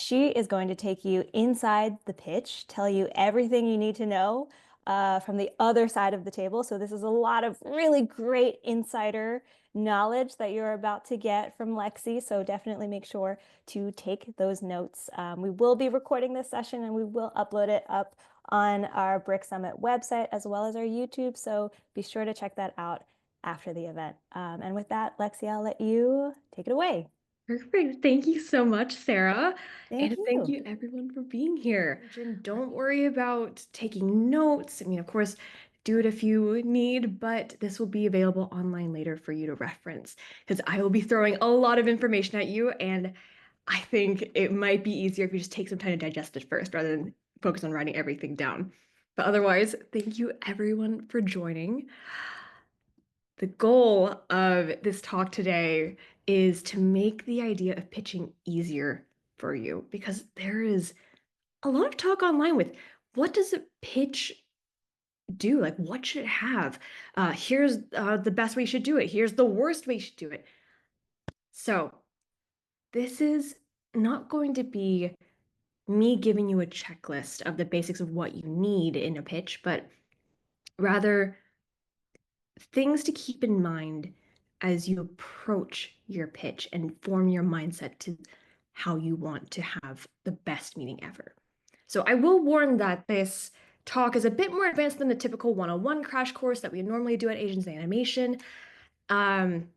she is going to take you inside the pitch, tell you everything you need to know from the other side of the table. So this is a lot of really great insider knowledge that you're about to get from Lexie. So definitely make sure to take those notes. We will be recording this session and we will upload it up on our Brick Summit website as well as our YouTube. So be sure to check that out after the event. And with that, Lexie, I'll let you take it away. Perfect. Thank you so much, Sarah. Thank And thank you. you everyone for being here. And don't worry about taking notes. I mean, of course, do it if you need, but this will be available online later for you to reference because I will be throwing a lot of information at you. And I think it might be easier if you just take some time to digest it first rather than focus on writing everything down. But otherwise, thank you everyone for joining. The goal of this talk today is to make the idea of pitching easier for you because there is a lot of talk online with what does a pitch do? Like, what should it have? Here's the best way you should do it. Here's the worst way you should do it. So, this is not going to be me giving you a checklist of the basics of what you need in a pitch, but rather things to keep in mind as you approach your pitch and form your mindset to how you want to have the best meeting ever. So I will warn that this talk is a bit more advanced than the typical 101 crash course that we normally do at Asians in Animation. Um,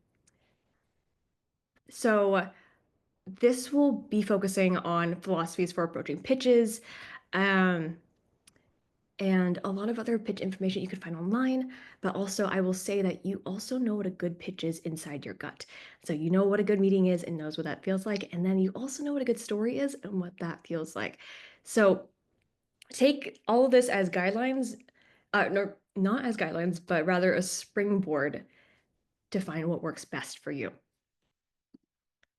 so this will be focusing on philosophies for approaching pitches. Um, and a lot of other pitch information you could find online. But also, I will say that you also know what a good pitch is inside your gut. So you know what a good meeting is and knows what that feels like. And then you also know what a good story is and what that feels like. So take all of this as guidelines, no, not as guidelines, but rather a springboard to find what works best for you.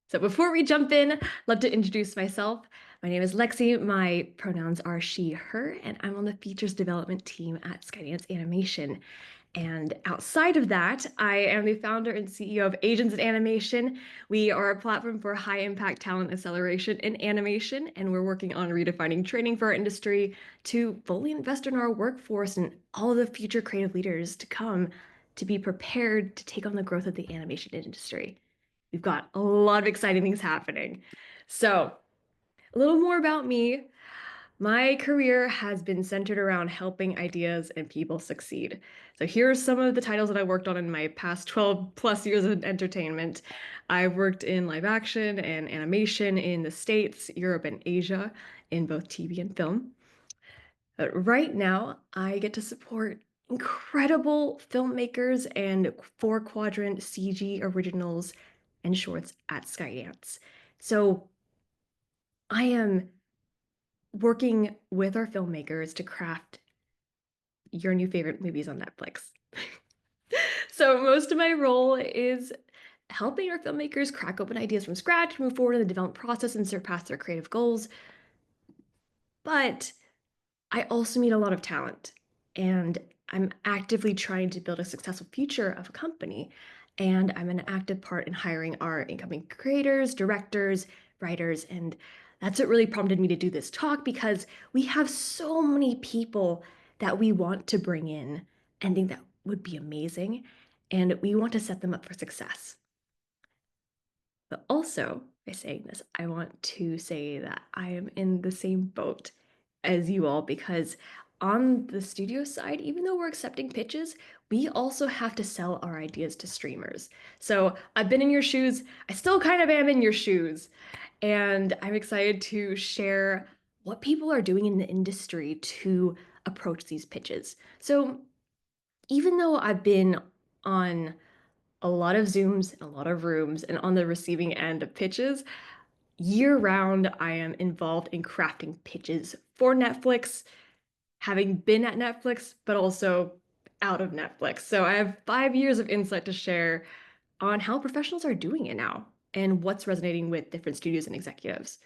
So before we jump in, I'd love to introduce myself. My name is Lexie. My pronouns are she, her, and I'm on the features development team at Skydance Animation. And outside of that, I am the founder and CEO of Agents in Animation. We are a platform for high impact talent acceleration in animation, and we're working on redefining training for our industry to fully invest in our workforce and all of the future creative leaders to come to be prepared to take on the growth of the animation industry. We've got a lot of exciting things happening. So, a little more about me. My career has been centered around helping ideas and people succeed. So here are some of the titles that I worked on in my past 12 plus years of entertainment. I've worked in live action and animation in the States, Europe, and Asia in both TV and film. But right now, I get to support incredible filmmakers and four quadrant CG originals and shorts at Skydance. So I am working with our filmmakers to craft your new favorite movies on Netflix. So most of my role is helping our filmmakers crack open ideas from scratch, move forward in the development process, and surpass their creative goals. But I also meet a lot of talent, and I'm actively trying to build a successful future of a company. And I'm an active part in hiring our incoming creators, directors, writers, and that's what really prompted me to do this talk because we have so many people that we want to bring in and think that would be amazing, and we want to set them up for success. But also, by saying this, I want to say that I am in the same boat as you all because on the studio side, even though we're accepting pitches, we also have to sell our ideas to streamers. So I've been in your shoes. I still kind of am in your shoes. And I'm excited to share what people are doing in the industry to approach these pitches. So even though I've been on a lot of Zooms, a lot of rooms, and on the receiving end of pitches. Year round, I am involved in crafting pitches for Netflix, having been at Netflix, but also out of Netflix. So I have 5 years of insight to share on how professionals are doing it now and what's resonating with different studios and executives.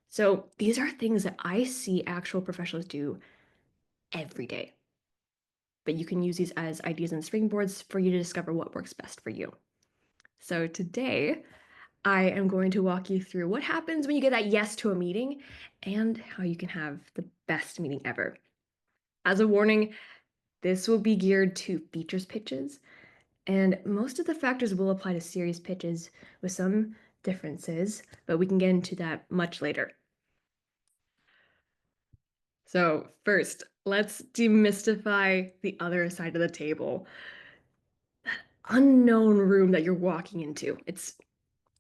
So these are things that I see actual professionals do every day. But you can use these as ideas and springboards for you to discover what works best for you. So today, I am going to walk you through what happens when you get that yes to a meeting and how you can have the best meeting ever. As a warning, this will be geared to features pitches, and most of the factors will apply to series pitches with some differences, but we can get into that much later. So, first, let's demystify the other side of the table. Unknown room that you're walking into. It's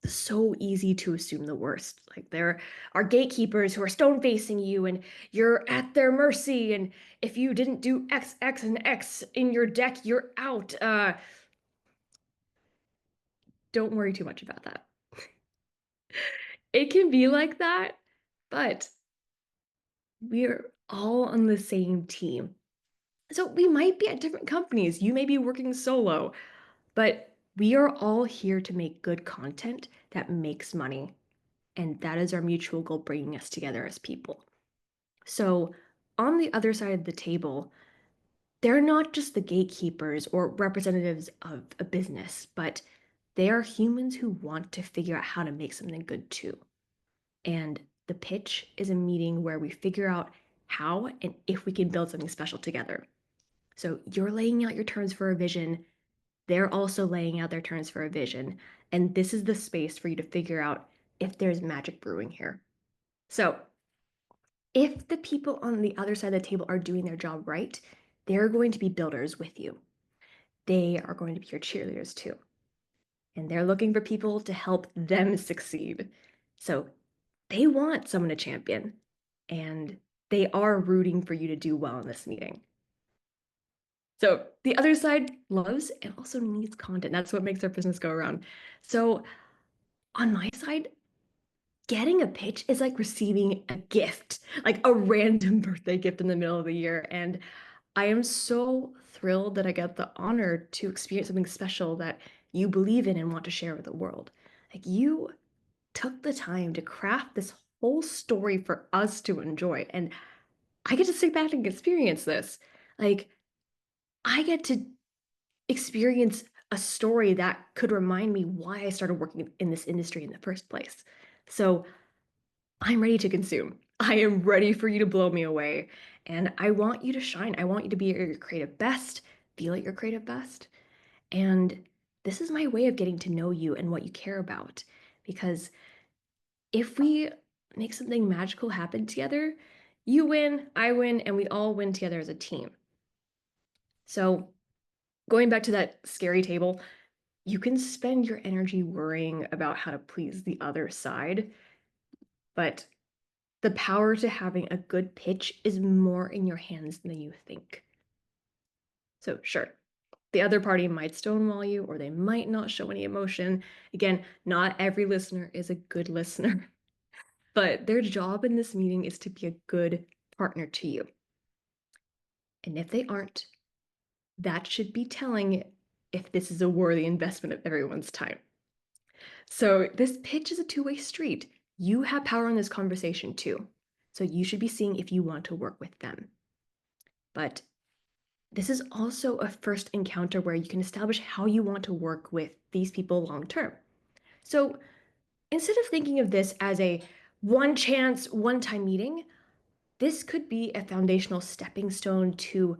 so easy to assume the worst. Like there are gatekeepers who are stone facing you and you're at their mercy. And if you didn't do X, X, and X in your deck, you're out. Don't worry too much about that. It can be like that, but we're all on the same team. So we might be at different companies. You may be working solo, but we are all here to make good content that makes money. And that is our mutual goal bringing us together as people. So, on the other side of the table, they're not just the gatekeepers or representatives of a business, but they are humans who want to figure out how to make something good too. And the pitch is a meeting where we figure out how and if we can build something special together. So, you're laying out your terms for a vision, they're also laying out their terms for a vision. And this is the space for you to figure out if there's magic brewing here. So, if the people on the other side of the table are doing their job right, they're going to be builders with you. They are going to be your cheerleaders too. And they're looking for people to help them succeed. So they want someone to champion, and they are rooting for you to do well in this meeting. So the other side loves and also needs content. That's what makes our business go around. So on my side, getting a pitch is like receiving a gift, like a random birthday gift in the middle of the year. And I am so thrilled that I get the honor to experience something special that you believe in and want to share with the world. Like you took the time to craft this whole story for us to enjoy. And I get to sit back and experience this. Like I get to experience a story that could remind me why I started working in this industry in the first place. So I'm ready to consume. I am ready for you to blow me away. And I want you to shine. I want you to be at your creative best, feel at your creative best. And this is my way of getting to know you and what you care about. Because if we make something magical happen together, you win, I win, and we all win together as a team. So, going back to that scary table, you can spend your energy worrying about how to please the other side, but the power to having a good pitch is more in your hands than you think. So, sure, the other party might stonewall you or they might not show any emotion. Again, not every listener is a good listener, but their job in this meeting is to be a good partner to you. And if they aren't, that should be telling if this is a worthy investment of everyone's time. So, this pitch is a two-way street. You have power in this conversation too. So, you should be seeing if you want to work with them. But this is also a first encounter where you can establish how you want to work with these people long term. So instead of thinking of this as a one chance, one time meeting, this could be a foundational stepping stone to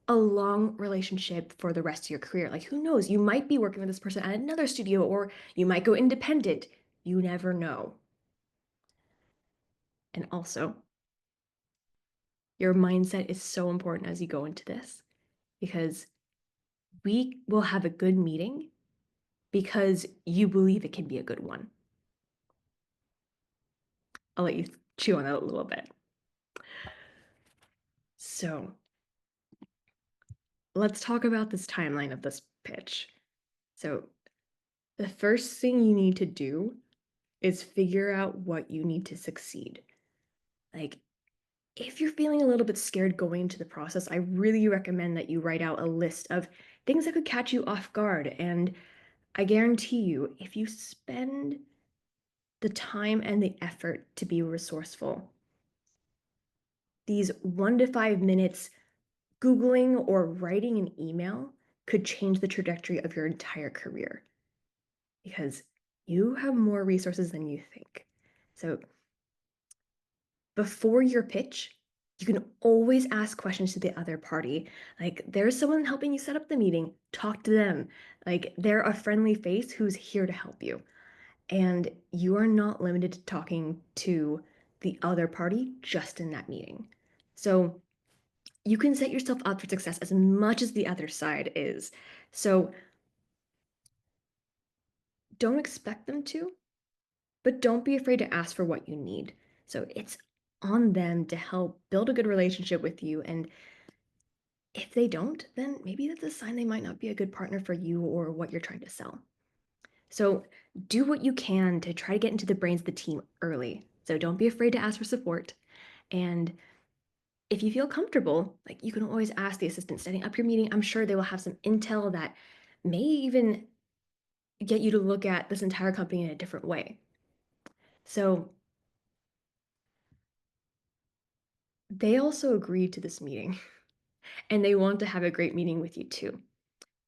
a long relationship for the rest of your career. Like, who knows? You might be working with this person at another studio, or you might go independent. You never know. And also, your mindset is so important as you go into this because we will have a good meeting because you believe it can be a good one. I'll let you chew on that a little bit. So let's talk about this timeline of this pitch. So the first thing you need to do is figure out what you need to succeed. Like, if you're feeling a little bit scared going into the process, I really recommend that you write out a list of things that could catch you off guard. And I guarantee you, if you spend the time and the effort to be resourceful, these 1 to 5 minutes Googling or writing an email could change the trajectory of your entire career. Because you have more resources than you think. So before your pitch, you can always ask questions to the other party. Like, there's someone helping you set up the meeting, talk to them. Like, they're a friendly face who's here to help you. And you are not limited to talking to the other party just in that meeting. So you can set yourself up for success as much as the other side is. So don't expect them to, but don't be afraid to ask for what you need. So it's on them to help build a good relationship with you. And if they don't, then maybe that's a sign they might not be a good partner for you or what you're trying to sell. So do what you can to try to get into the brains of the team early. So don't be afraid to ask for support. And if you feel comfortable, like you can always ask the assistant setting up your meeting. I'm sure they will have some intel that may even get you to look at this entire company in a different way. So they also agreed to this meeting and they want to have a great meeting with you too.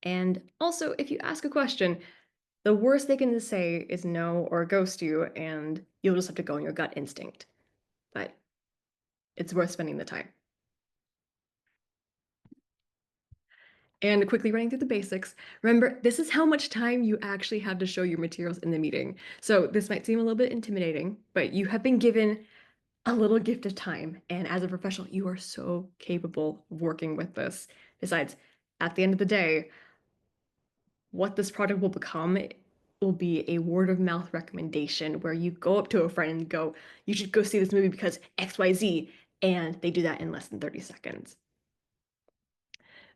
And also, if you ask a question, the worst they can say is no or ghost you, and you'll just have to go on your gut instinct. But it's worth spending the time. And quickly running through the basics, remember, this is how much time you actually have to show your materials in the meeting. So this might seem a little bit intimidating, but you have been given a little gift of time. And as a professional, you are so capable of working with this. Besides, at the end of the day, what this product will become will be a word of mouth recommendation where you go up to a friend and go, you should go see this movie because XYZ. And they do that in less than 30 seconds.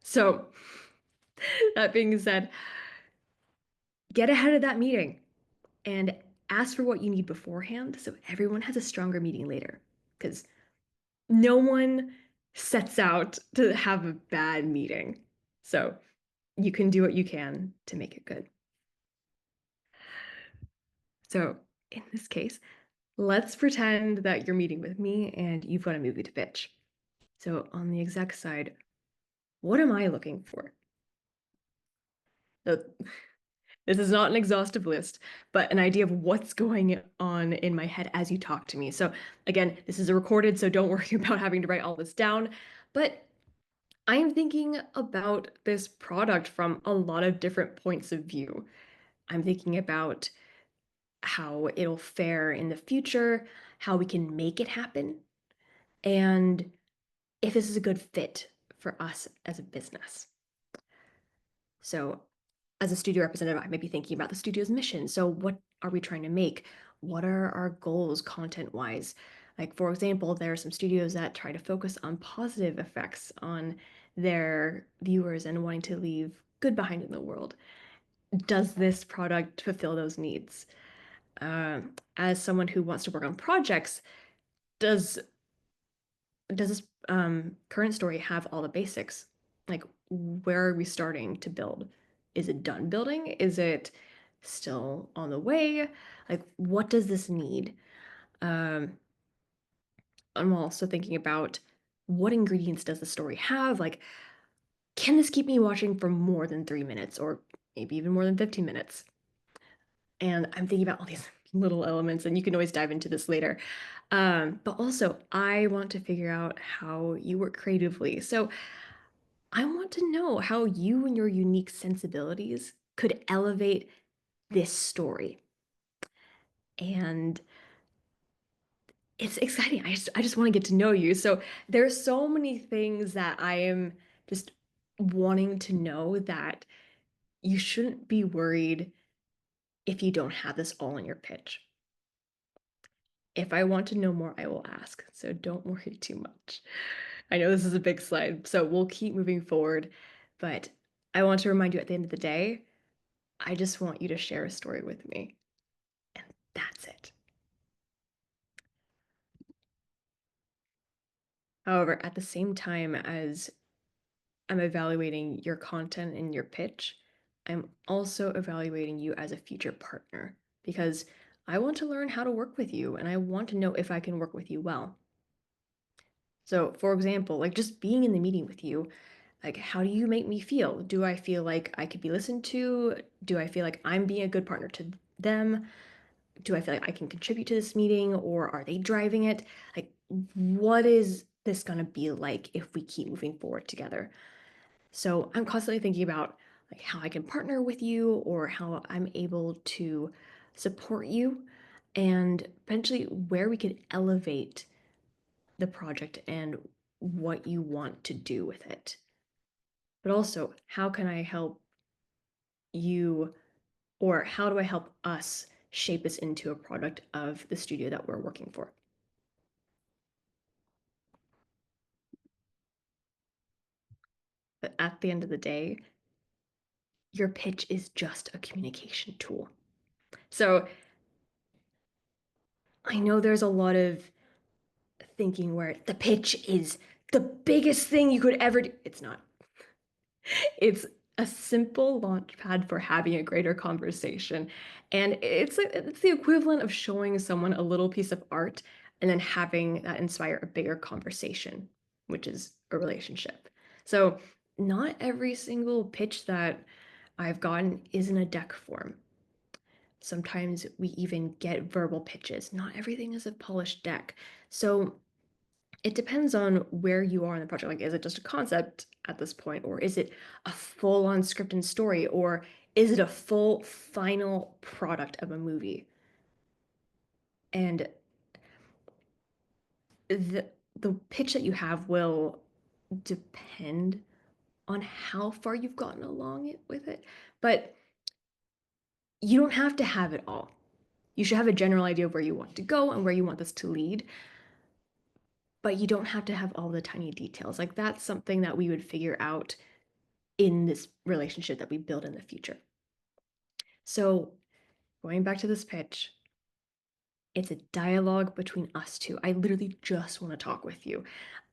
So, that being said, get ahead of that meeting and ask for what you need beforehand so everyone has a stronger meeting later. Because no one sets out to have a bad meeting. So, you can do what you can to make it good. So, in this case, let's pretend that you're meeting with me and you've got a movie to pitch. So, on the exec side, what am I looking for? So, this is not an exhaustive list, but an idea of what's going on in my head as you talk to me. So, again, this is a recorded, so don't worry about having to write all this down. But I am thinking about this product from a lot of different points of view. I'm thinking about how it'll fare in the future, how we can make it happen, and if this is a good fit for us as a business. So, as a studio representative, I may be thinking about the studio's mission. So, what are we trying to make? What are our goals content wise? Like, for example, there are some studios that try to focus on positive effects on their viewers and wanting to leave good behind in the world. Does this product fulfill those needs? As someone who wants to work on projects, does this current story have all the basics? Like, where are we starting to build? Is it done building? Is it still on the way? Like, what does this need? Um, I'm also thinking about what ingredients does the story have? Like, can this keep me watching for more than 3 minutes or maybe even more than 15 minutes? And I'm thinking about all these little elements, and you can always dive into this later. But also, I want to figure out how you work creatively. So I want to know how you and your unique sensibilities could elevate this story. And it's exciting. I just want to get to know you. So there's so many things that I am just wanting to know that you shouldn't be worried if you don't have this all in your pitch. If I want to know more, I will ask. So don't worry too much. I know this is a big slide, so we'll keep moving forward. But I want to remind you at the end of the day, I just want you to share a story with me. And that's it. However, at the same time as I'm evaluating your content and your pitch, I'm also evaluating you as a future partner because I want to learn how to work with you and I want to know if I can work with you well. So, for example, like just being in the meeting with you, like how do you make me feel? Do I feel like I could be listened to? Do I feel like I'm being a good partner to them? Do I feel like I can contribute to this meeting, or are they driving it? Like, what is this going to be like if we keep moving forward together? So I'm constantly thinking about like how I can partner with you or how I'm able to support you and eventually where we could elevate the project and what you want to do with it. But also, how can I help you, or how do I help us shape this into a product of the studio that we're working for? But at the end of the day, your pitch is just a communication tool. So I know there's a lot of thinking where the pitch is the biggest thing you could ever do. It's not. It's a simple launch pad for having a greater conversation. And it's the equivalent of showing someone a little piece of art and then having that inspire a bigger conversation, which is a relationship. So not every single pitch that I've gotten is in a deck form. Sometimes we even get verbal pitches. Not everything is a polished deck. So it depends on where you are in the project. Like, is it just a concept at this point, or is it a full-on script and story, or is it a full final product of a movie? And the pitch that you have will depend on how far you've gotten along with it. But you don't have to have it all. You should have a general idea of where you want to go and where you want this to lead, but you don't have to have all the tiny details. Like, that's something that we would figure out in this relationship that we build in the future. So, going back to this pitch, it's a dialogue between us two. I literally just want to talk with you.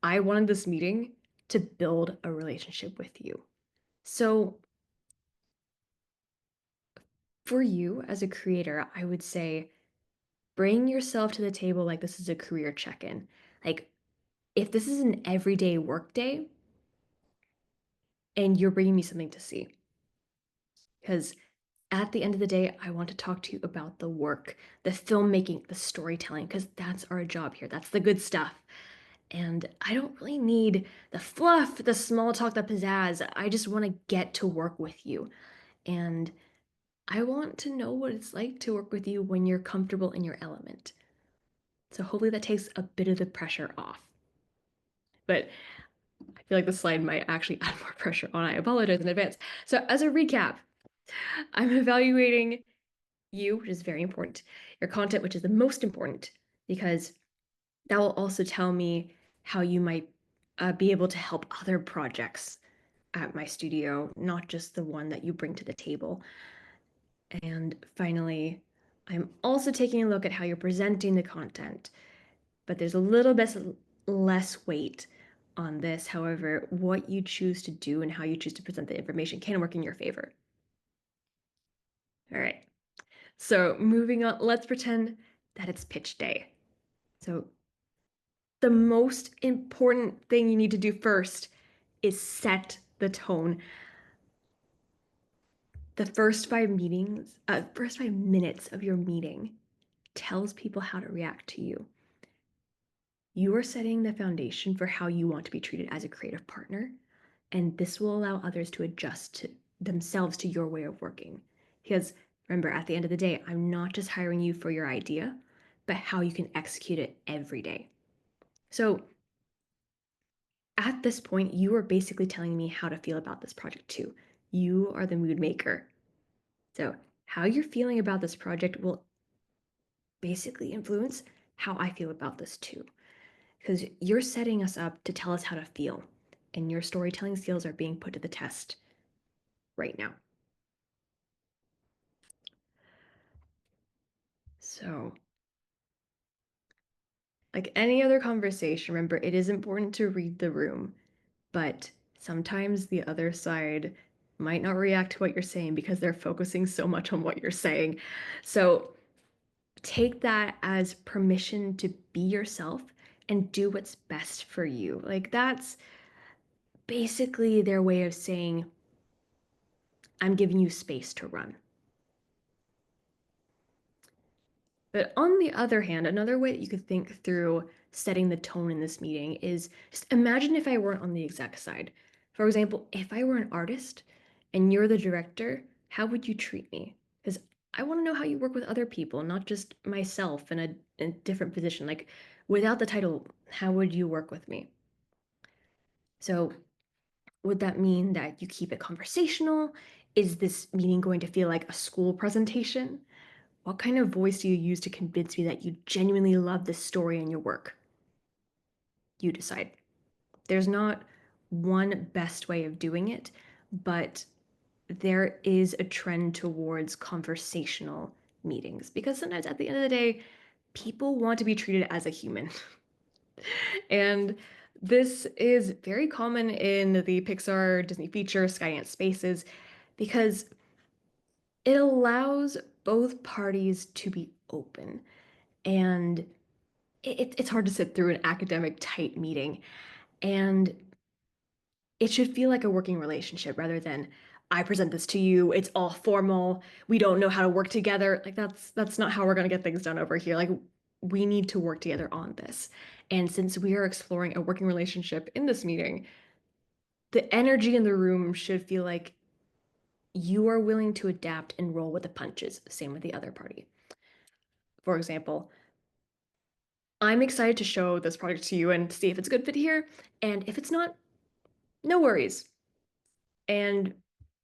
I wanted this meeting to build a relationship with you. So, for you as a creator, I would say bring yourself to the table like this is a career check in. Like, if this is an everyday work day and you're bringing me something to see, because at the end of the day, I want to talk to you about the work, the filmmaking, the storytelling, because that's our job here. That's the good stuff. And I don't really need the fluff, the small talk, the pizzazz. I just want to get to work with you. And I want to know what it's like to work with you when you're comfortable in your element. So hopefully that takes a bit of the pressure off. But I feel like the slide might actually add more pressure on. I apologize in advance. So as a recap, I'm evaluating you, which is very important, your content, which is the most important, because that will also tell me how you might be able to help other projects at my studio, not just the one that you bring to the table. And finally, I'm also taking a look at how you're presenting the content, but there's a little bit less weight on this. However, what you choose to do and how you choose to present the information can work in your favor. All right. So moving on, let's pretend that it's pitch day. So the most important thing you need to do first is set the tone. The first 5 minutes of your meeting tells people how to react to you. You are setting the foundation for how you want to be treated as a creative partner, and this will allow others to adjust to themselves to your way of working. Because remember, at the end of the day, I'm not just hiring you for your idea, but how you can execute it every day. So at this point, you are basically telling me how to feel about this project too. You are the mood maker. So how you're feeling about this project will basically influence how I feel about this too. Because you're setting us up to tell us how to feel, and your storytelling skills are being put to the test right now. So, like any other conversation, remember it is important to read the room, but sometimes the other side might not react to what you're saying because they're focusing so much on what you're saying. So, take that as permission to be yourself and do what's best for you. Like, that's basically their way of saying, I'm giving you space to run. But on the other hand, another way that you could think through setting the tone in this meeting is just imagine if I weren't on the exec side. For example, if I were an artist and you're the director, how would you treat me? Because I want to know how you work with other people, not just myself in a different position. Like without the title, how would you work with me? So would that mean that you keep it conversational? Is this meeting going to feel like a school presentation? What kind of voice do you use to convince me that you genuinely love this story and your work? You decide. There's not one best way of doing it, but there is a trend towards conversational meetings because sometimes at the end of the day, people want to be treated as a human. And this is very common in the Pixar, Disney feature, Skydance spaces because it allows both parties to be open. And it's hard to sit through an academic tight meeting. And it should feel like a working relationship rather than I present this to you, it's all formal, we don't know how to work together. Like that's not how we're going to get things done over here. Like we need to work together on this. And since we are exploring a working relationship in this meeting, the energy in the room should feel like you are willing to adapt and roll with the punches. Same with the other party. For example, I'm excited to show this project to you and see if it's a good fit here. And if it's not, no worries. And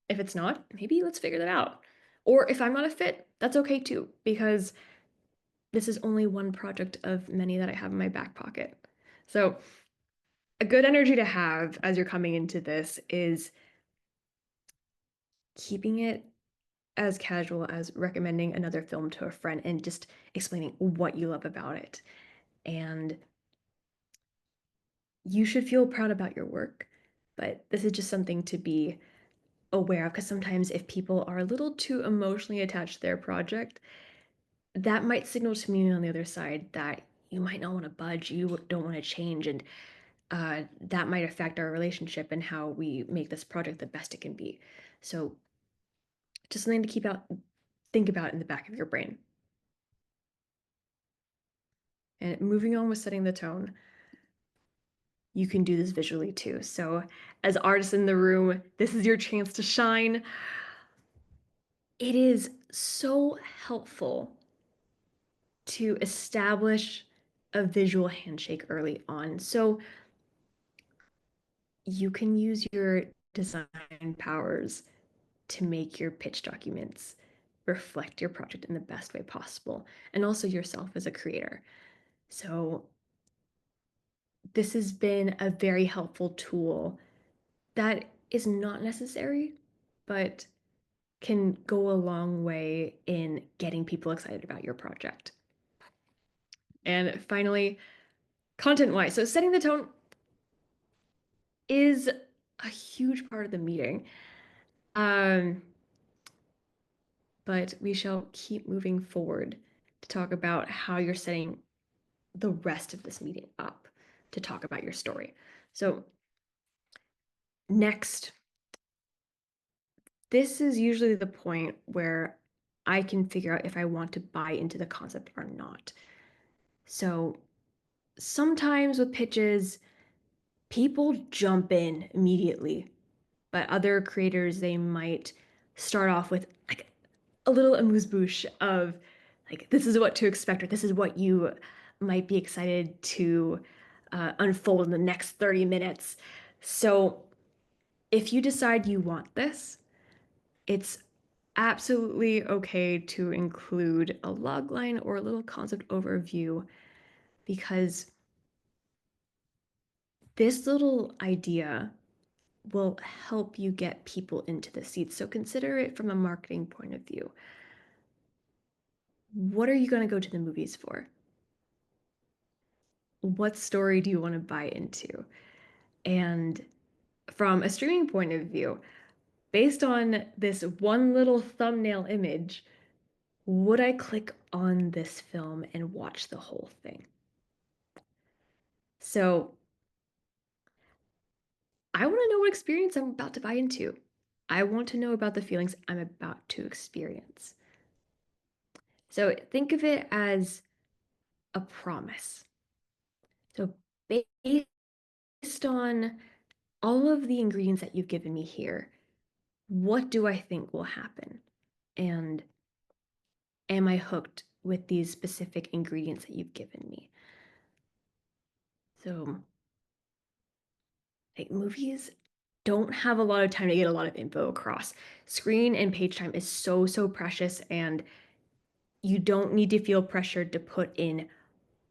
if it's not, maybe let's figure that out. Or if I'm not a fit, that's okay too, because this is only one project of many that I have in my back pocket. So, a good energy to have as you're coming into this is keeping it as casual as recommending another film to a friend and just explaining what you love about it. And you should feel proud about your work, but this is just something to be aware of because sometimes if people are a little too emotionally attached to their project, that might signal to me on the other side that you might not want to budge, you don't want to change, and that might affect our relationship and how we make this project the best it can be. So, just something to think about in the back of your brain. And moving on with setting the tone, you can do this visually too. So, as artists in the room, this is your chance to shine. It is so helpful to establish a visual handshake early on. So, you can use your design powers to make your pitch documents reflect your project in the best way possible, and also yourself as a creator. So, this has been a very helpful tool that is not necessary, but can go a long way in getting people excited about your project. And finally, content wise, so setting the tone is a huge part of the meeting. Um, but we shall keep moving forward to talk about how you're setting the rest of this meeting up to talk about your story. So, next, this is usually the point where I can figure out if I want to buy into the concept or not. So, sometimes with pitches, people jump in immediately, but other creators, they might start off with like a little amuse-bouche of like this is what to expect or this is what you might be excited to unfold in the next 30 minutes. So if you decide you want this, it's absolutely okay to include a log line or a little concept overview because this little idea will help you get people into the seats. So consider it from a marketing point of view. What are you going to go to the movies for? What story do you want to buy into? And from a streaming point of view, based on this one little thumbnail image, would I click on this film and watch the whole thing? So I want to know what experience I'm about to buy into. I want to know about the feelings I'm about to experience. So think of it as a promise. So based on all of the ingredients that you've given me here, what do I think will happen? And am I hooked with these specific ingredients that you've given me? So, like, movies don't have a lot of time to get a lot of info across. Screen and page time is so, so precious, and you don't need to feel pressured to put in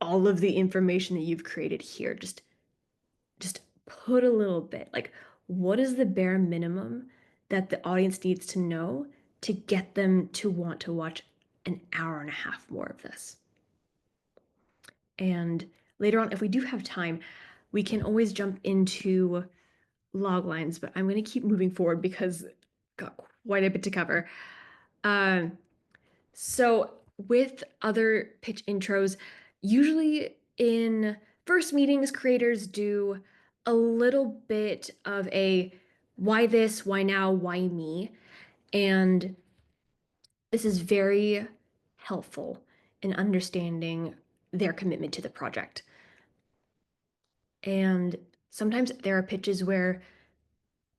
all of the information that you've created here. Just put a little bit. Like, what is the bare minimum that the audience needs to know to get them to want to watch an hour and a half more of this? And later on, if we do have time, we can always jump into log lines, but I'm going to keep moving forward because got quite a bit to cover. Um, so with other pitch intros, usually in first meetings, creators do a little bit of a why this, why now, why me? And this is very helpful in understanding their commitment to the project. And sometimes there are pitches where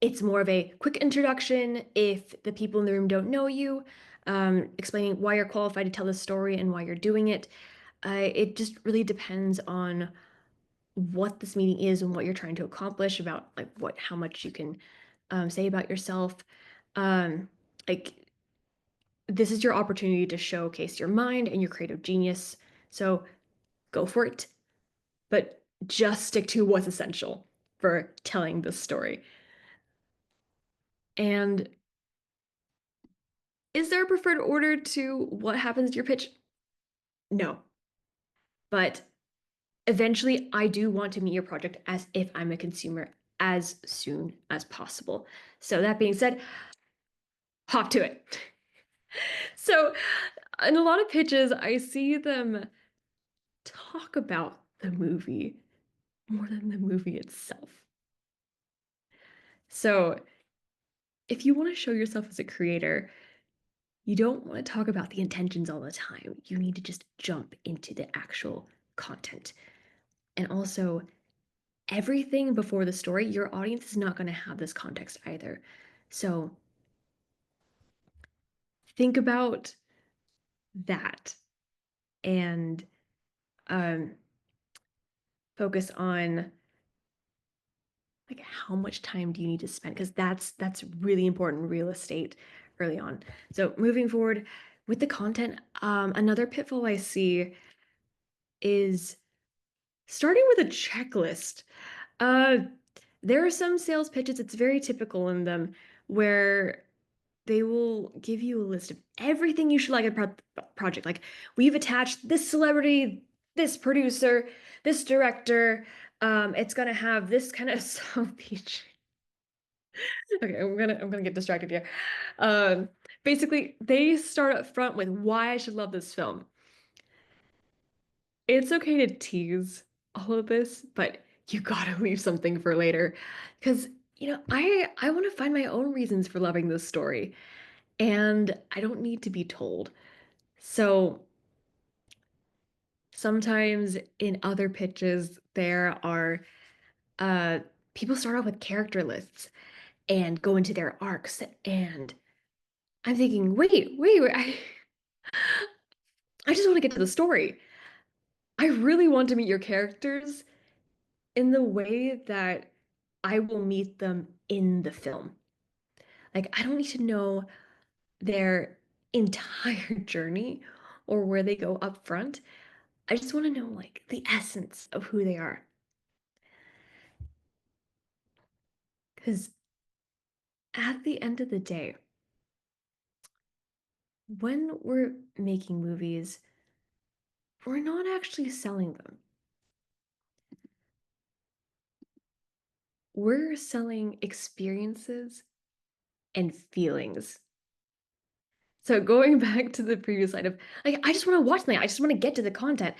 it's more of a quick introduction if the people in the room don't know you, explaining why you're qualified to tell the story and why you're doing it. It just really depends on what this meeting is and what you're trying to accomplish about like how much you can say about yourself. Um, like this is your opportunity to showcase your mind and your creative genius. So go for it, but just stick to what's essential for telling this story. And is there a preferred order to what happens to your pitch? No. But eventually, I do want to meet your project as if I'm a consumer as soon as possible. So, that being said, hop to it. So, in a lot of pitches, I see them talk about the movie more than the movie itself. So, if you want to show yourself as a creator, you don't want to talk about the intentions all the time. You need to just jump into the actual content. And also, everything before the story, your audience is not going to have this context either. So think about that and um, focus on like how much time do you need to spend because that's really important in real estate early on. So moving forward with the content, another pitfall I see is starting with a checklist. Uh, there are some sales pitches, it's very typical in them, where they will give you a list of everything you should like a project. Like, we've attached this celebrity, this producer, this director. It's gonna have this kind of song feature. Okay, I'm gonna get distracted here. Um, Basically, they start up front with why I should love this film. It's okay to tease all of this, but you gotta leave something for later. Because, I want to find my own reasons for loving this story, and I don't need to be told. So sometimes in other pitches, there are uh, people start off with character lists and go into their arcs, and I'm thinking, wait, I just want to get to the story. I really want to meet your characters in the way that I will meet them in the film. Like, I don't need to know their entire journey or where they go up front. I just want to know, like, the essence of who they are. Because at the end of the day, when we're making movies, we're not actually selling them. We're selling experiences and feelings. So going back to the previous slide of like, I just want to watch something. I just want to get to the content.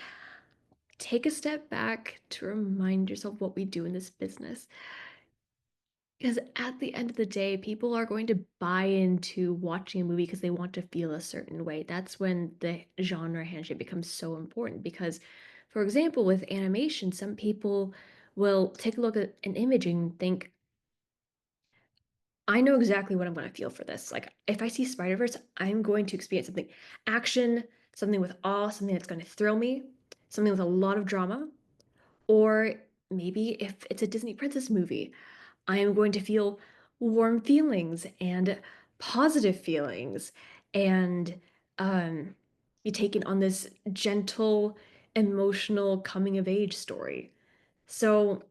Take a step back to remind yourself what we do in this business. Because at the end of the day, people are going to buy into watching a movie because they want to feel a certain way. That's when the genre handshake becomes so important. Because, for example, with animation, some people will take a look at an image and think, I know exactly what I'm going to feel for this. Like, if I see Spider-Verse, I'm going to experience something action, something with awe, something that's going to thrill me, something with a lot of drama. Or maybe if it's a Disney princess movie, I am going to feel warm feelings and positive feelings and be taken on this gentle, emotional coming of age story. So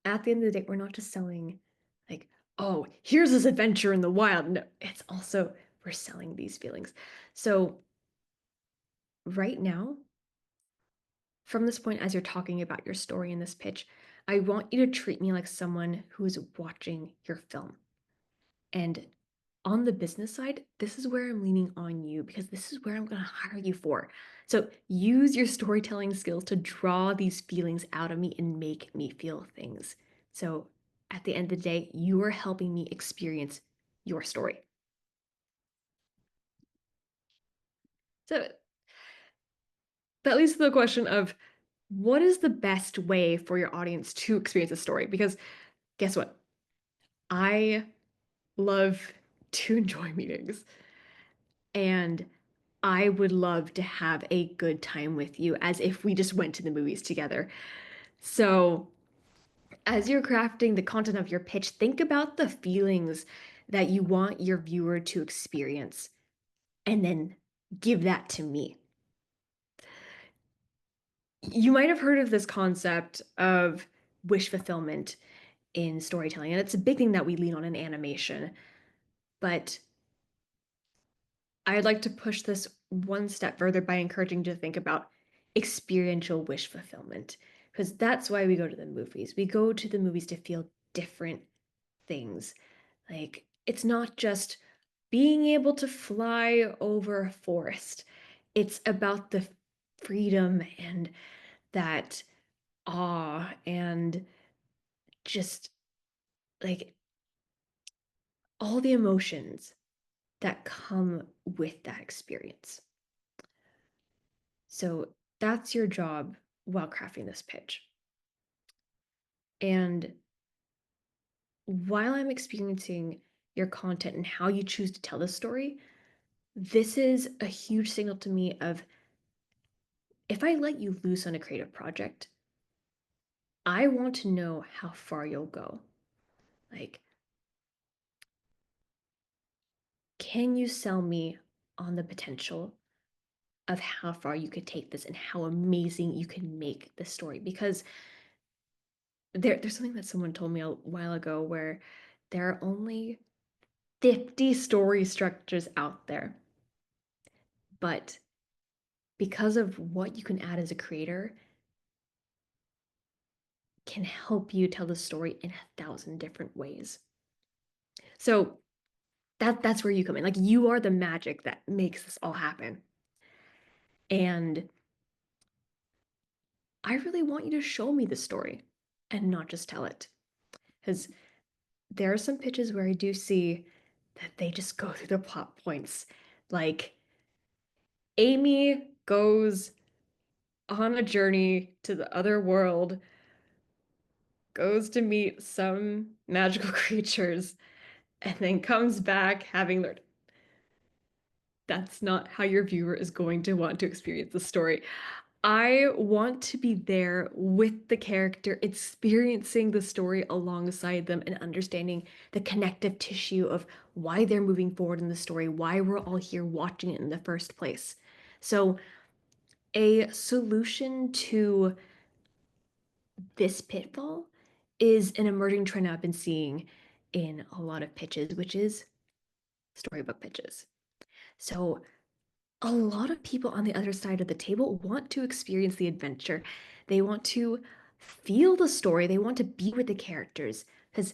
at the end of the day, we're not just selling like, oh, here's this adventure in the wild. No, it's also we're selling these feelings. So right now, from this point, as you're talking about your story in this pitch, I want you to treat me like someone who is watching your film. And on the business side, this is where I'm leaning on you because this is where I'm going to hire you for. So use your storytelling skills to draw these feelings out of me and make me feel things. So at the end of the day, you are helping me experience your story. So that leads to the question of what is the best way for your audience to experience a story? Because guess what? I love to enjoy meetings. And I would love to have a good time with you as if we just went to the movies together. So, as you're crafting the content of your pitch, think about the feelings that you want your viewer to experience and then give that to me. You might have heard of this concept of wish fulfillment in storytelling, and it's a big thing that we lean on in animation. But I'd like to push this one step further by encouraging you to think about experiential wish fulfillment, because that's why we go to the movies. We go to the movies to feel different things. Like, it's not just being able to fly over a forest, it's about the freedom and that awe and just like all the emotions that come with that experience. So that's your job while crafting this pitch. And while I'm experiencing your content and how you choose to tell the story, this is a huge signal to me of if I let you loose on a creative project, I want to know how far you'll go. Like, can you sell me on the potential of how far you could take this and how amazing you can make the story? Because there's something that someone told me a while ago where there are only 50 story structures out there. But because of what you can add as a creator, can help you tell the story in 1,000 different ways. So that's where you come in. Like you are the magic that makes this all happen. And I really want you to show me the story and not just tell it. Because there are some pitches where I do see that they just go through the plot points. Like Amy goes on a journey to the other world, goes to meet some magical creatures, and then comes back having learned. That's not how your viewer is going to want to experience the story. I want to be there with the character, experiencing the story alongside them and understanding the connective tissue of why they're moving forward in the story, why we're all here watching it in the first place. So, a solution to this pitfall is an emerging trend I've been seeing in a lot of pitches, which is storybook pitches. So, a lot of people on the other side of the table want to experience the adventure. They want to feel the story. They want to be with the characters because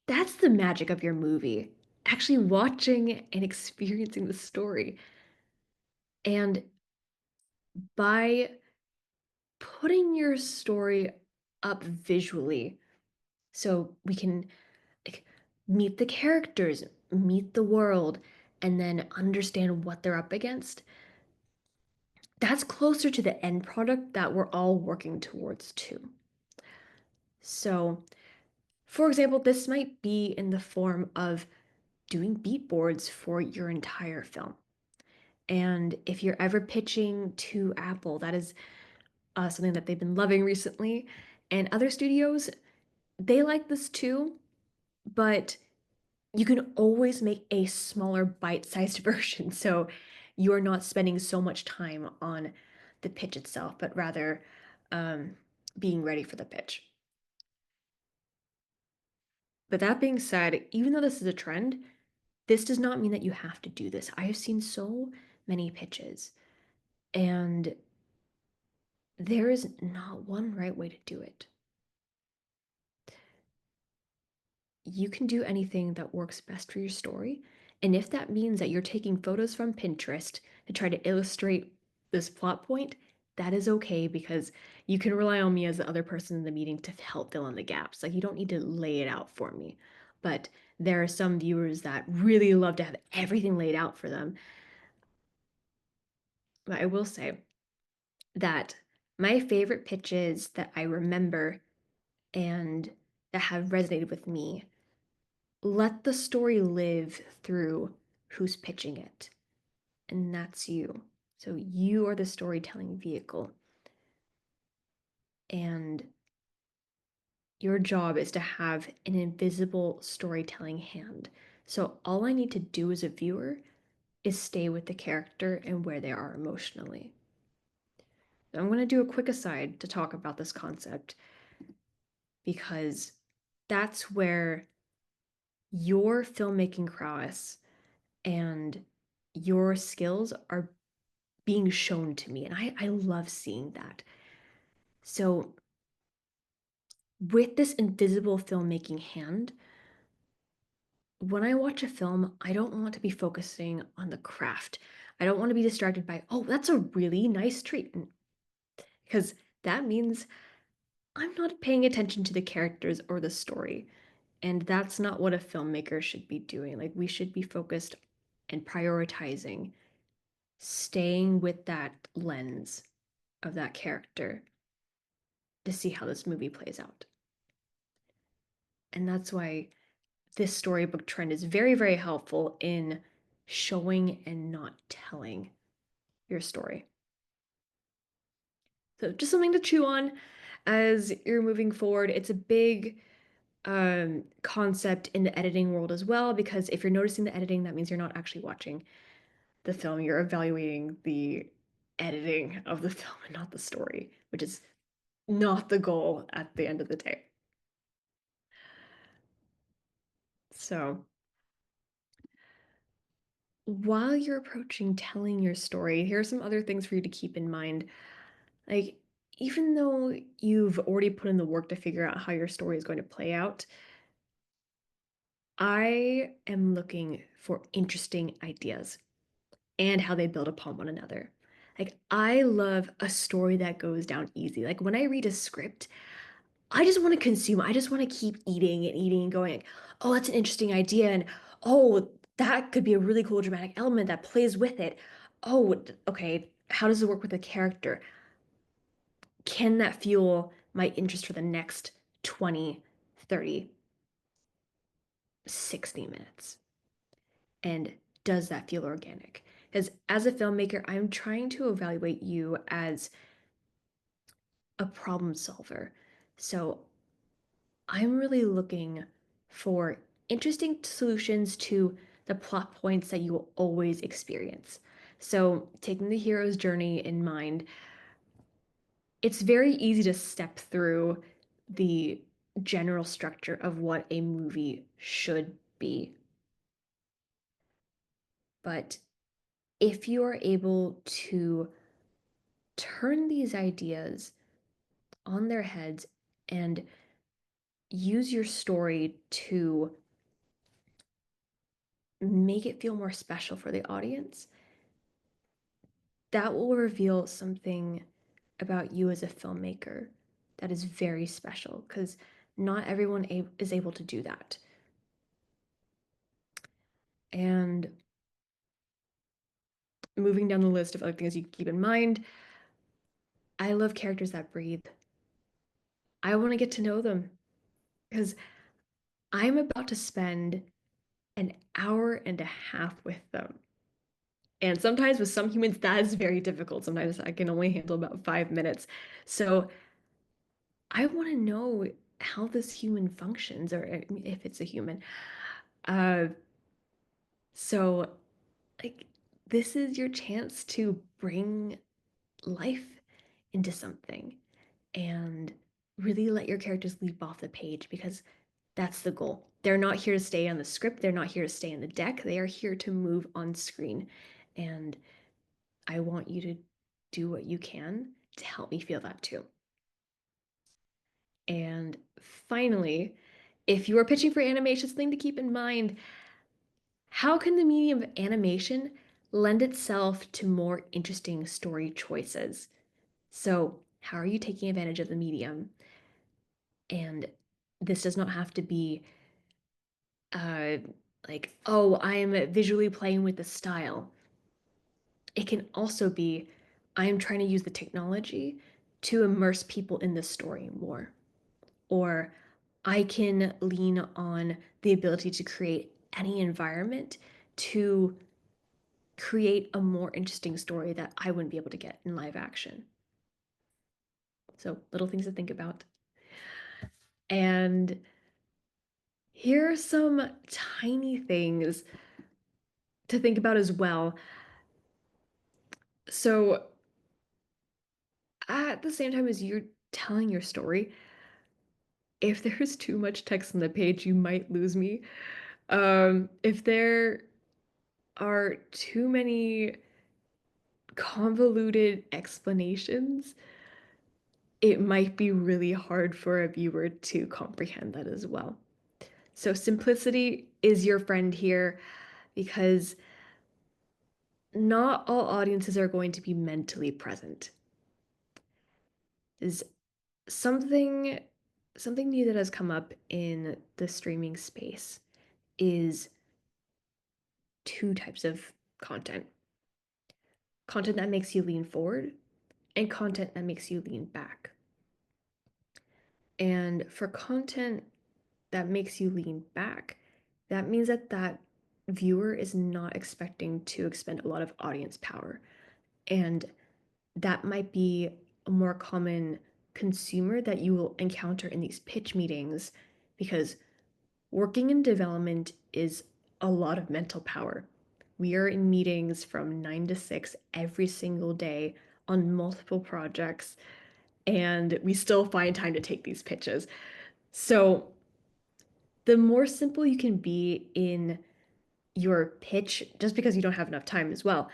that's the magic of your movie. Actually watching and experiencing the story. And by putting your story up visually, So we can like meet the characters, meet the world, and then understand what they're up against. That's closer to the end product that we're all working towards too. So, for example, this might be in the form of doing beat boards for your entire film. And if you're ever pitching to Apple, that is something that they've been loving recently. And other studios, they like this too, but you can always make a smaller bite-sized version. So you're not spending so much time on the pitch itself, but rather um, being ready for the pitch. But that being said, even though this is a trend, this does not mean that you have to do this. I have seen so many pitches, and there is not one right way to do it. You can do anything that works best for your story. And if that means that you're taking photos from Pinterest to try to illustrate this plot point, that is okay because you can rely on me as the other person in the meeting to help fill in the gaps. Like, you don't need to lay it out for me. But there are some viewers that really love to have everything laid out for them. But I will say that my favorite pitches that I remember and that have resonated with me let the story live through who's pitching it, and that's you. So you are the storytelling vehicle, and your job is to have an invisible storytelling hand. So all I need to do as a viewer is stay with the character and where they are emotionally. So I'm going to do a quick aside to talk about this concept because that's where your filmmaking prowess and your skills are being shown to me. And I love seeing that. So, with this invisible filmmaking hand, when I watch a film, I don't want to be focusing on the craft. I don't want to be distracted by, oh, that's a really nice treat. Because that means I'm not paying attention to the characters or the story. And that's not what a filmmaker should be doing. Like, we should be focused and prioritizing staying with that lens of that character to see how this movie plays out. And that's why this storybook trend is very, very helpful in showing and not telling your story. So, just something to chew on as you're moving forward. It's a big concept in the editing world as well, because if you're noticing the editing, that means you're not actually watching the film, you're evaluating the editing of the film and not the story, which is not the goal at the end of the day. So, while you're approaching telling your story, here are some other things for you to keep in mind. Like, even though you've already put in the work to figure out how your story is going to play out, I am looking for interesting ideas and how they build upon one another. Like, I love a story that goes down easy. Like, when I read a script, I just want to consume. I just want to keep eating and going, like, oh, that's an interesting idea. And oh, that could be a really cool dramatic element that plays with it. Oh, okay. How does it work with the character? Can that fuel my interest for the next 20, 30, 60 minutes? And does that feel organic? Because as a filmmaker, I'm trying to evaluate you as a problem solver. So I'm really looking for interesting solutions to the plot points that you will always experience. So, taking the hero's journey in mind, it's very easy to step through the general structure of what a movie should be. But if you are able to turn these ideas on their heads and use your story to make it feel more special for the audience, that will reveal something about you as a filmmaker that is very special. Because not everyone is able to do that. And moving down the list of other things you keep in mind, I love characters that breathe. I want to get to know them because I'm about to spend an hour and a half with them. And sometimes with some humans, that is very difficult. Sometimes I can only handle about 5 minutes. So I want to know how this human functions, or I mean, if it's a human. Uh, so, like, this is your chance to bring life into something and really let your characters leap off the page because that's the goal. They're not here to stay on the script, they're not here to stay in the deck, they are here to move on screen. And I want you to do what you can to help me feel that too. And finally, if you are pitching for animation, something to keep in mind, how can the medium of animation lend itself to more interesting story choices? So, how are you taking advantage of the medium? And this does not have to be uh, like, oh, I am visually playing with the style. It can also be, I am trying to use the technology to immerse people in the story more. Or I can lean on the ability to create any environment to create a more interesting story that I wouldn't be able to get in live action. So, little things to think about. And here are some tiny things to think about as well. So, at the same time as you're telling your story, if there's too much text on the page, you might lose me. If there are too many convoluted explanations, it might be really hard for a viewer to comprehend that as well. So, simplicity is your friend here because not all audiences are going to be mentally present. Is something something new that has come up in the streaming space is two types of content. Content that makes you lean forward and content that makes you lean back. And for content that makes you lean back, that means that that viewer is not expecting to expend a lot of audience power. And that might be a more common consumer that you will encounter in these pitch meetings because working in development is a lot of mental power. We are in meetings from 9 to 6 every single day on multiple projects, and we still find time to take these pitches. So, the more simple you can be in your pitch, just because you don't have enough time as well,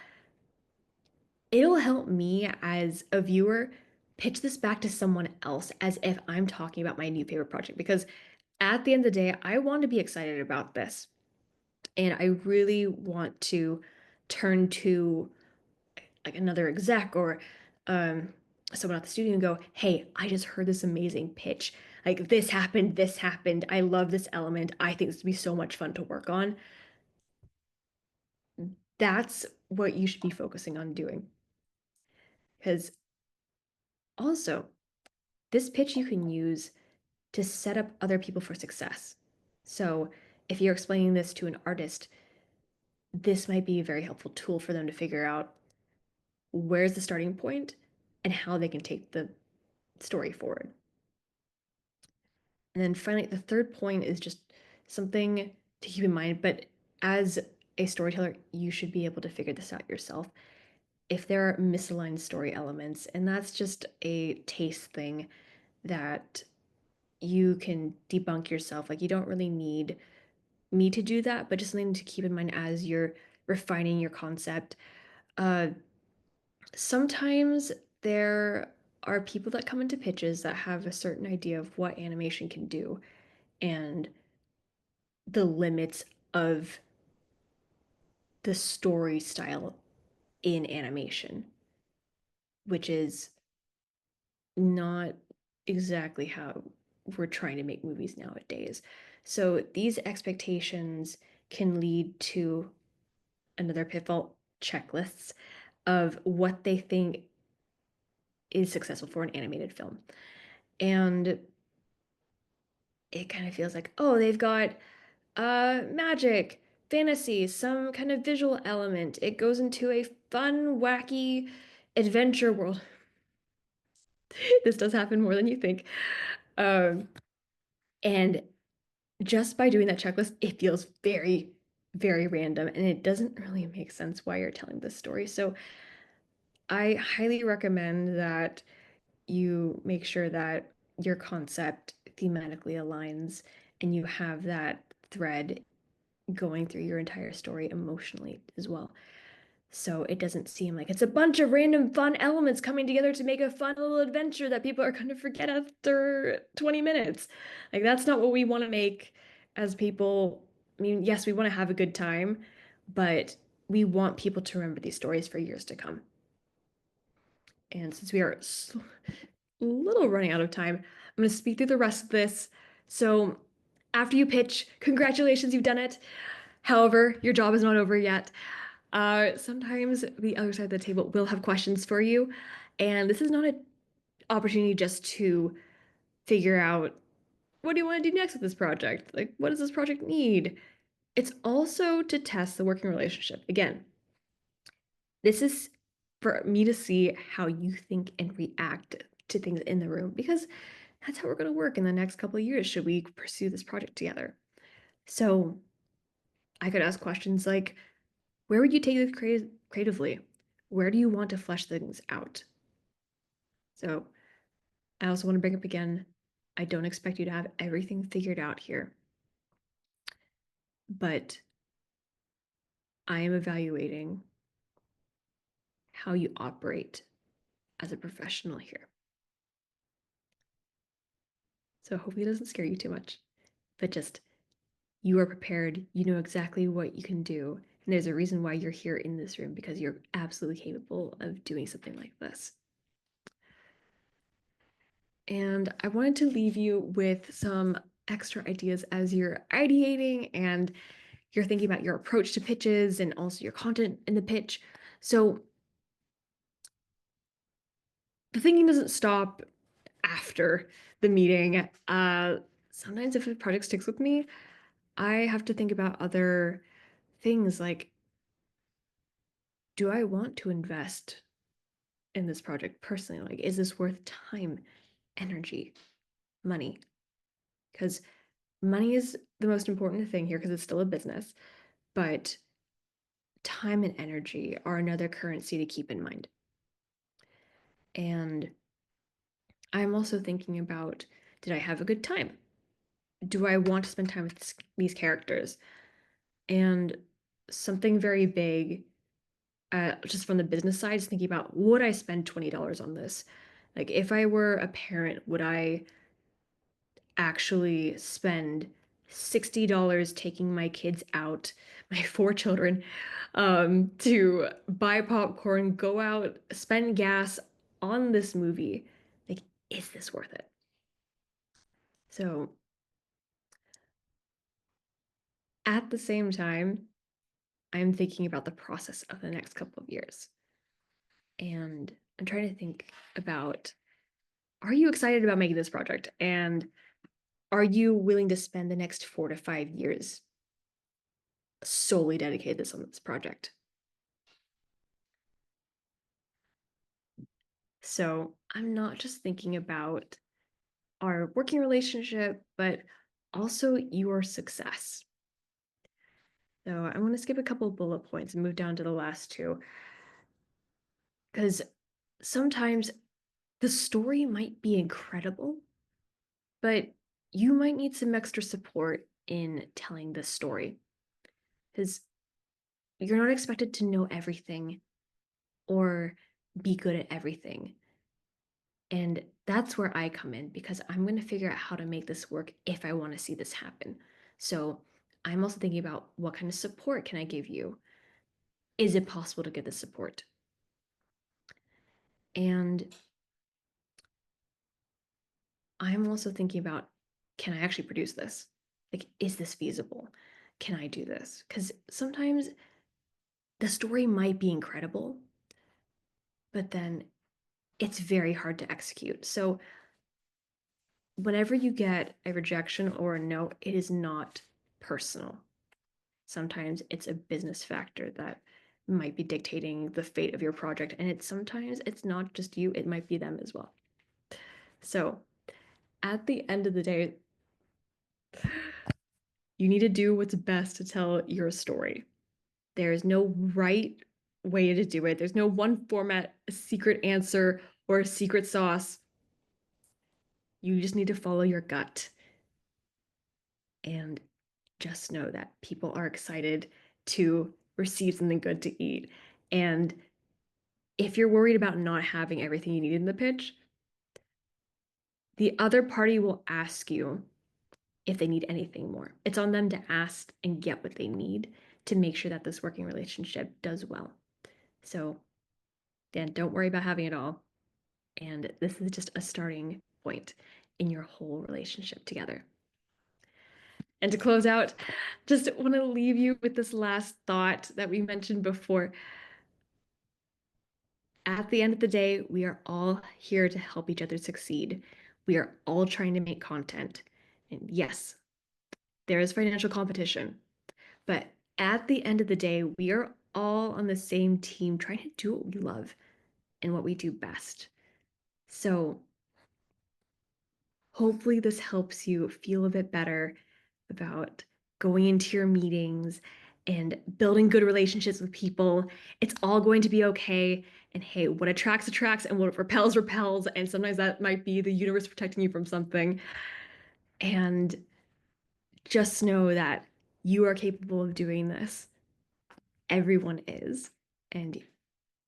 it'll help me as a viewer pitch this back to someone else as if I'm talking about my new favorite project. Because at the end of the day, I want to be excited about this. And I really want to turn to like another exec or um, someone at the studio and go, hey, I just heard this amazing pitch. Like this happened, this happened. I love this element. I think this would be so much fun to work on. That's what you should be focusing on doing. Because also, this pitch you can use to set up other people for success. So if you're explaining this to an artist, this might be a very helpful tool for them to figure out where's the starting point and how they can take the story forward. And then finally, the third point is just something to keep in mind, but as a storyteller, you should be able to figure this out yourself. If there are misaligned story elements, and that's just a taste thing that you can debunk yourself. Like, you don't really need me to do that, but just something to keep in mind as you're refining your concept. Uh, Sometimes there are people that come into pitches that have a certain idea of what animation can do and the limits of the story style in animation, which is not exactly how we're trying to make movies nowadays. So these expectations can lead to another pitfall, checklists of what they think is successful for an animated film. And it kind of feels like, oh, they've got magic, fantasy, some kind of visual element. It goes into a fun, wacky adventure world. This does happen more than you think. Um, and just by doing that checklist, it feels very, very random and it doesn't really make sense why you're telling this story. So I highly recommend that you make sure that your concept thematically aligns and you have that thread going through your entire story emotionally as well. So it doesn't seem like it's a bunch of random fun elements coming together to make a fun little adventure that people are going to forget after 20 minutes. Like, that's not what we want to make as people. I mean, yes, we want to have a good time, but we want people to remember these stories for years to come. And since we are a little running out of time, I'm going to speed through the rest of this. So, after you pitch, congratulations, you've done it. However, your job is not over yet. Sometimes the other side of the table will have questions for you, and this is not an opportunity just to figure out what do you want to do next with this project? Like, what does this project need? It's also to test the working relationship. Again, this is for me to see how you think and react to things in the room because that's how we're going to work in the next couple of years should we pursue this project together. So I could ask questions like, where would you take this creatively? Where do you want to flesh things out? So I also want to bring up again, I don't expect you to have everything figured out here, but I am evaluating how you operate as a professional here. So hopefully it doesn't scare you too much, but just you are prepared, you know exactly what you can do, and there's a reason why you're here in this room because you're absolutely capable of doing something like this. And I wanted to leave you with some extra ideas as you're ideating and you're thinking about your approach to pitches and also your content in the pitch. So the thinking doesn't stop after the meeting. Sometimes if a project sticks with me, I have to think about other things like, do I want to invest in this project personally? Like, is this worth time, energy, money? Because money is the most important thing here because it's still a business, but time and energy are another currency to keep in mind. And I'm also thinking about, did I have a good time? Do I want to spend time with these characters? And something very big, just from the business side, is thinking about, would I spend $20 on this? Like, if I were a parent, would I actually spend $60 taking my kids out, my four children, to buy popcorn, go out, spend gas on this movie? Like, is this worth it? So at the same time, I'm thinking about the process of the next couple of years. And I'm trying to think about, are you excited about making this project? And are you willing to spend the next 4 to 5 years solely dedicated this on this project? So I'm not just thinking about our working relationship, but also your success. So I'm going to skip a couple of bullet points and move down to the last two. Because sometimes the story might be incredible, but you might need some extra support in telling this story. Because you're not expected to know everything or be good at everything. And that's where I come in because I'm going to figure out how to make this work if I want to see this happen. So I'm also thinking about what kind of support can I give you? Is it possible to get this support? And I'm also thinking about, can I actually produce this? Like, is this feasible? Can I do this? Because sometimes the story might be incredible, but then it's very hard to execute. So whenever you get a rejection or a no, it is not personal. Sometimes it's a business factor that might be dictating the fate of your project. And sometimes it's not just you, it might be them as well. So at the end of the day, you need to do what's best to tell your story. There is no right way to do it. There's no one format, a secret answer, or a secret sauce. You just need to follow your gut and just know that people are excited to receive something good to eat. And if you're worried about not having everything you need in the pitch, the other party will ask you if they need anything more. It's on them to ask and get what they need to make sure that this working relationship does well. So, Dan, don't worry about having it all. And this is just a starting point in your whole relationship together. And to close out, just want to leave you with this last thought that we mentioned before. At the end of the day, we are all here to help each other succeed. We are all trying to make content. And yes, there is financial competition, but at the end of the day, we are all on the same team trying to do what we love and what we do best. So hopefully this helps you feel a bit better about going into your meetings and building good relationships with people. It's all going to be okay. And hey, what attracts, attracts, and what repels, repels. And sometimes that might be the universe protecting you from something. And just know that you are capable of doing this. Everyone is. And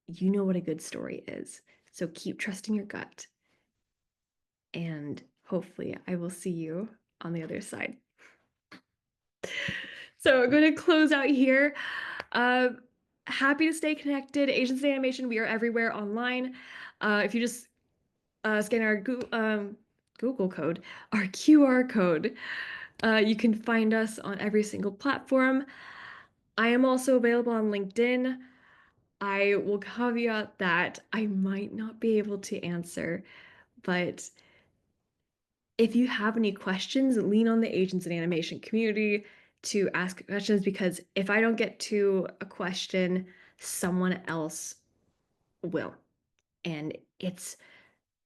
you know what a good story is. So keep trusting your gut. And hopefully, I will see you on the other side. So I'm going to close out here. Uh, Happy to stay connected. Agency Animation, we are everywhere online. If you just scan our Google code, our QR code, you can find us on every single platform. I am also available on LinkedIn. I will caveat that I might not be able to answer, but if you have any questions, lean on the agents and animation community to ask questions, because if I don't get to a question, someone else will. And it's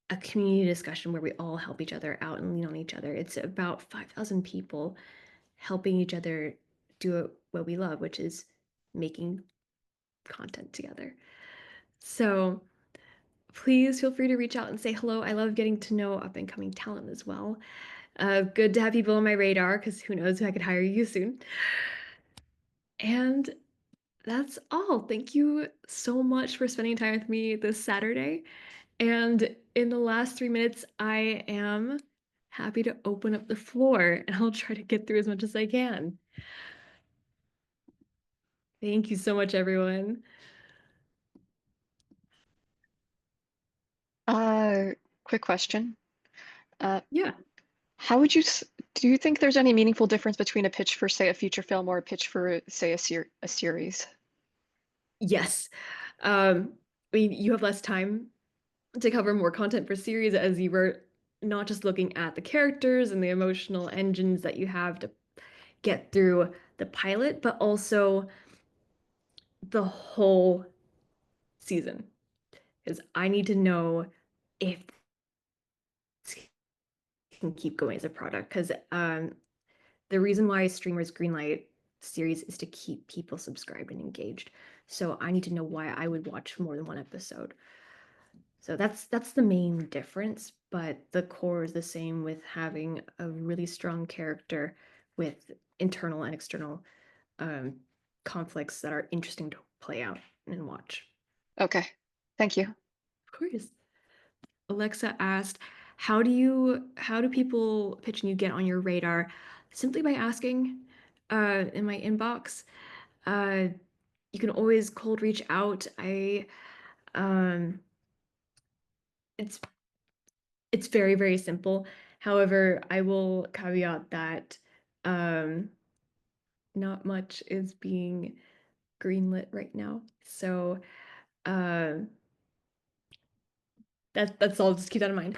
a community discussion where we all help each other out and lean on each other. It's about 5,000 people helping each other do what we love, which is making content together. So please feel free to reach out and say hello. I love getting to know up and coming talent as well. Good to have people on my radar, because who knows, I could hire you soon. And that's all. Thank you so much for spending time with me this Saturday. And in the last 3 minutes, I am happy to open up the floor, and I'll try to get through as much as I can. Thank you so much, everyone. Uh, Quick question. Uh, Yeah. how would you, do you think there's any meaningful difference between a pitch for, say, a feature film or a pitch for, say, a series? Yes. I mean, you have less time to cover more content for series, as you were not just looking at the characters and the emotional engines that you have to get through the pilot, but also the whole season. Because I need to know if this can keep going as a product. Because the reason why streamers greenlight series is to keep people subscribed and engaged. So I need to know why I would watch more than one episode. So that's the main difference, but the core is the same, with having a really strong character with internal and external um, conflicts that are interesting to play out and watch. Okay, thank you. Of course. Alexa asked, how do people pitch and you get on your radar? Simply by asking in my inbox. Uh, you can always cold reach out. Um, it's it's very, very simple. However, I will caveat that not much is being greenlit right now. So that's all. Just keep that in mind.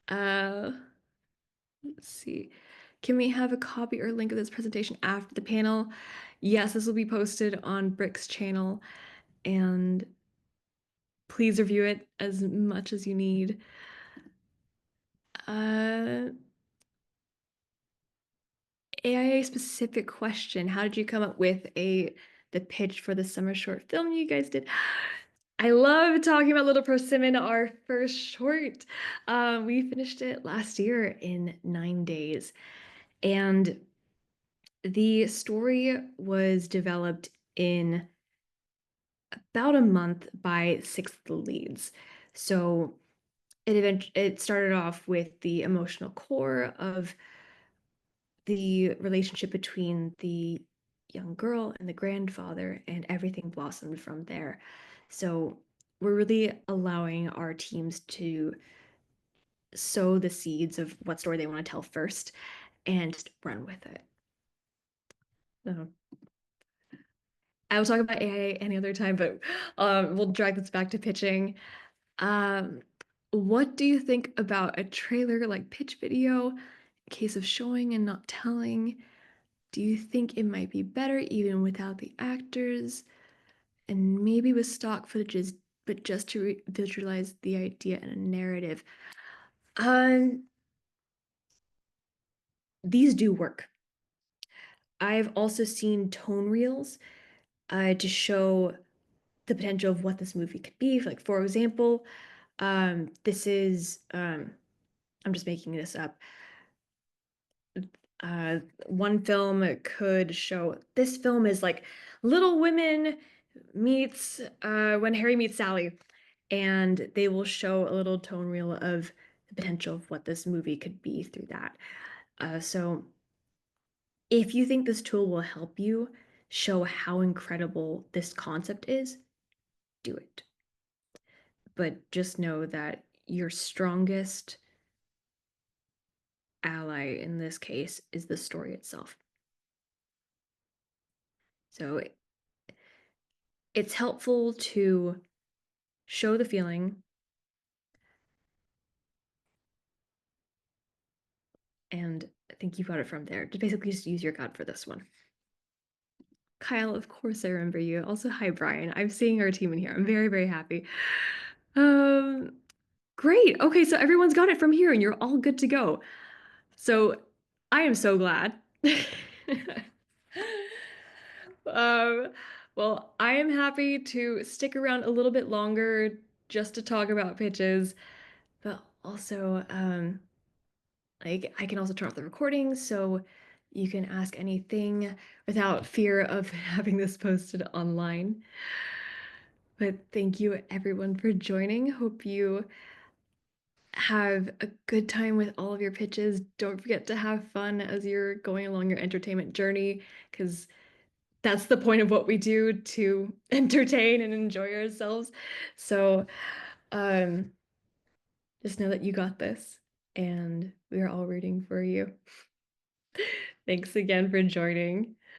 Let's see. Can we have a copy or link of this presentation after the panel? Yes, this will be posted on Brick's channel, and please review it as much as you need. AIA specific question. How did you come up with the pitch for the summer short film you guys did? I love talking about Little Persimmon, our first short. We finished it last year in 9 days. And the story was developed in about a month by 6 of the leads. So it started off with the emotional core of the relationship between the young girl and the grandfather, and everything blossomed from there. So we're really allowing our teams to sow the seeds of what story they want to tell first and just run with it. So I will talk about AI any other time, but we'll drag this back to pitching. What do you think about a trailer like pitch video, in case of showing and not telling? Do you think it might be better even without the actors? And maybe with stock footages, but just to visualize the idea and a narrative. These do work. I've also seen tone reels to show the potential of what this movie could be. Like, for example, this is, I'm just making this up. One film could show, this film is like Little Women meets When Harry Meets Sally, and they will show a little tone reel of the potential of what this movie could be through that. So if you think this tool will help you show how incredible this concept is, do it. But just know that your strongest ally in this case is the story itself. So it's helpful to show the feeling and I think you got it from there. To basically just use your gut for this one. Kyle, of course I remember you. Also, hi Brian. I'm seeing our team in here. I'm very, very happy. Great. Okay, so everyone's got it from here and you're all good to go. So I am so glad. Well, I am happy to stick around a little bit longer just to talk about pitches, but also like I can also turn off the recording so you can ask anything without fear of having this posted online. But thank you everyone for joining. Hope you have a good time with all of your pitches. Don't forget to have fun as you're going along your entertainment journey, because that's the point of what we do, to entertain and enjoy ourselves. So just know that you got this and we are all rooting for you. Thanks again for joining.